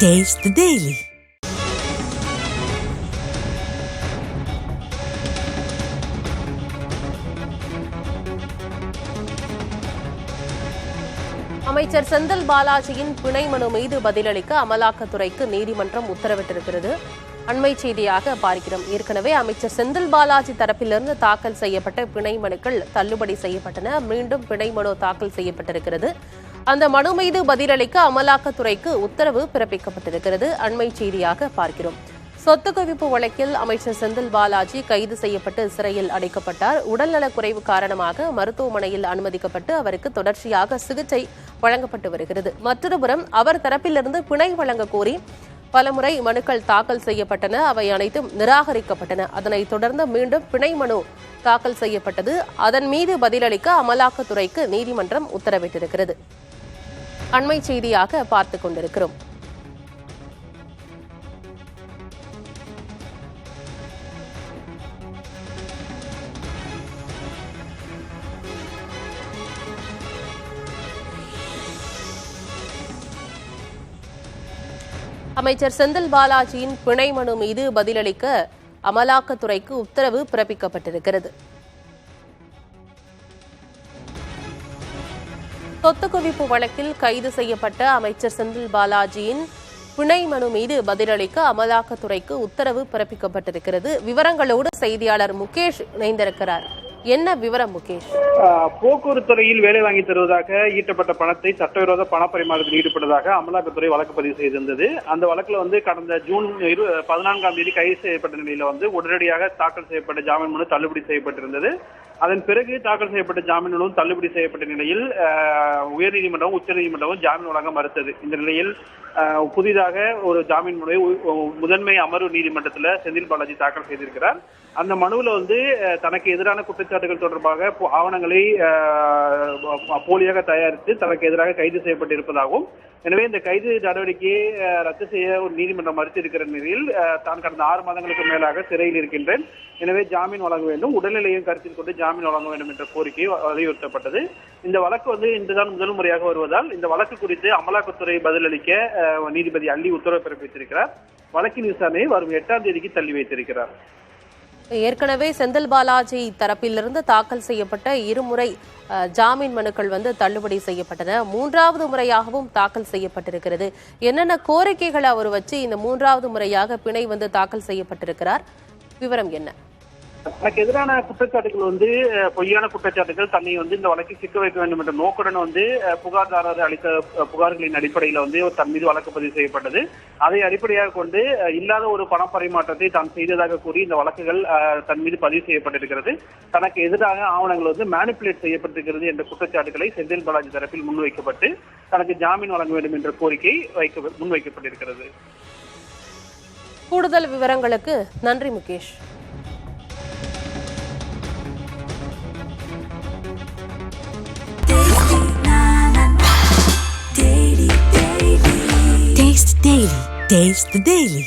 Taste the Daily. அமைச்சர் செந்தில் பாலாஜியின் பிணை மனு மீது பதிலளிக்க அமலாக்கத்துறைக்கு நீதிமன்றம் உத்தரவிட்டிருக்கிறது. அண்மை செய்தியாக பார்க்கிறோம். ஏற்கனவே அமைச்சர் செந்தில் பாலாஜி தரப்பிலிருந்து தாக்கல் செய்யப்பட்ட பிணை மனுக்கள் தள்ளுபடி செய்யப்பட்டன. மீண்டும் பிணை மனு தாக்கல் செய்யப்பட்டிருக்கிறது. அந்த மனு மீது பதிலளிக்க அமலாக்கத்துறைக்கு உத்தரவு பிறப்பிக்கப்பட்டிருக்கிறது. அண்மை செய்தியாக பார்க்கிறோம். சொத்து குவிப்பு வழக்கில் அமைச்சர் செந்தில் பாலாஜி கைது செய்யப்பட்டு சிறையில் அடைக்கப்பட்டார். உடல்நலக் குறைவு காரணமாக மருத்துவமனையில் அனுமதிக்கப்பட்டு அவருக்கு தொடர்ச்சியாக சிகிச்சை வழங்கப்பட்டு வருகிறது. மற்றொருபுறம் அவர் தரப்பிலிருந்து பிணை வழங்க கோரி பலமுறை மனுக்கள் தாக்கல் செய்யப்பட்டன. அவை அனைத்தும் நிராகரிக்கப்பட்டன. அதனைத் தொடர்ந்து மீண்டும் பிணை மனு தாக்கல் செய்யப்பட்டது. அதன் மீது பதிலளிக்க அமலாக்கத்துறைக்கு நீதிமன்றம் உத்தரவிட்டிருக்கிறது. அண்மை செய்தியாக பார்த்துக் கொண்டிருக்கிறோம். அமைச்சர் செந்தில் பாலாஜியின் பிணை மனு மீது பதிலளிக்க அமலாக்கத்துறைக்கு உத்தரவு பிறப்பிக்கப்பட்டிருக்கிறது. சொத்து குவிப்பு வழக்கில் கைது செய்யப்பட்ட அமைச்சர் செந்தில் பாலாஜியின் பிணை மனு மீது பதிலளிக்க அமலாக்கத்துறைக்கு உத்தரவு பிறப்பிக்கப்பட்டிருக்கிறது. விவரங்களோடு செய்தியாளர் முகேஷ் இணைந்திருக்கிறார். என்ன விவரம் முகேஷ்? போக்குவரத்து துறையில் வேலை வாங்கி தருவதாக ஈட்டப்பட்ட பணத்தை சட்டவிரோத பணப்பரிமாற்றத்தில் ஈடுபட்டதாக அமலாக்கத்துறை வழக்கு பதிவு செய்திருந்தது. அந்த வழக்குல கடந்த ஜூன் 14ஆம் தேதி கைது செய்யப்பட்ட நிலையில உடனடியாக தாக்கல் செய்யப்பட்ட ஜாமீன் மனு தள்ளுபடி செய்யப்பட்டிருந்தது. அதன் பிறகு தாக்கல் செய்யப்பட்ட ஜாமீன் மனு தள்ளுபடி செய்யப்பட்ட நிலையில் உயர்நீதிமன்றமும் உச்சநீதிமன்றமும் ஜாமீன் வழங்க மறுத்தது. இந்த நிலையில் புதிதாக ஒரு ஜாமீன் மனுவை முதன்மை அமர்வு நீதிமன்றத்தில் செந்தில் பாலாஜி தாக்கல் செய்திருக்கிறார். அந்த மனுவில் தனக்கு எதிரான குற்றச்சாட்டுகள் தொடர்பாக ஆவணங்களை போலியாக தயாரித்து தனக்கு எதிராக கைது செய்யப்பட்டிருப்பதாகவும், எனவே இந்த கைது நடவடிக்கையை ரத்து செய்ய ஒரு நீதிமன்றம் மறுத்திருக்கிற நிலையில் தான் கடந்த 6 மாதங்களுக்கு மேலாக சிறையில் இருக்கின்றேன், எனவே ஜாமீன் வழங்க வேண்டும், உடல்நிலையும் கருத்தில் கொண்டு ஜாமீன் வழங்க வேண்டும் என்ற கோரிக்கை வலியுறுத்தப்பட்டது. இந்த வழக்கு இன்றுதான் முதல் முறையாக வருவதால் இந்த வழக்கு குறித்து அமலாக்கத்துறை பதிலளிக்க நீதிபதி அள்ளி உத்தரவு பிறப்பித்திருக்கிறார். வழக்கின் விசாரணையை வரும் 8ஆம் தேதிக்கு தள்ளி வைத்திருக்கிறார். ஏற்கனவே செந்தில் பாலாஜி தரப்பிலிருந்து தாக்கல் செய்யப்பட்ட 2 முறை ஜாமீன் மனுக்கள் தள்ளுபடி செய்யப்பட்டன. 3வது முறையாகவும் தாக்கல் செய்யப்பட்டிருக்கிறது. என்னென்ன கோரிக்கைகளை அவர் வச்சு இந்த 3வது முறையாக பிணை தாக்கல் செய்யப்பட்டிருக்கிறார்? விவரம் என்ன? தனக்கு எதிரான குற்றச்சாட்டுகள் பொய்யான குற்றச்சாட்டுகள் தன்னை இந்த வழக்கை சிக்க வைக்க வேண்டும் என்ற நோக்குடன் புகார்தாரர் அளித்த புகார்களின் அடிப்படையில் தன் மீது வழக்கு பதிவு செய்யப்பட்டது. அதை அடிப்படையாக கொண்டு இல்லாத ஒரு பணப்பரிமாற்றத்தை தான் செய்ததாக கூறி இந்த வழக்குகள் தன் மீது பதிவு செய்யப்பட்டிருக்கிறது. தனக்கு எதிராக ஆவணங்கள் மேனிபுலேட் செய்யப்பட்டிருக்கிறது என்ற குற்றச்சாட்டுகளை செந்தில் பாலாஜி தரப்பில் முன்வைக்கப்பட்டு தனக்கு ஜாமீன் வழங்க வேண்டும் என்ற கோரிக்கை முன்வைக்கப்பட்டிருக்கிறது. கூடுதல் விவரங்களுக்கு நன்றி முகேஷ். Taste the Daily.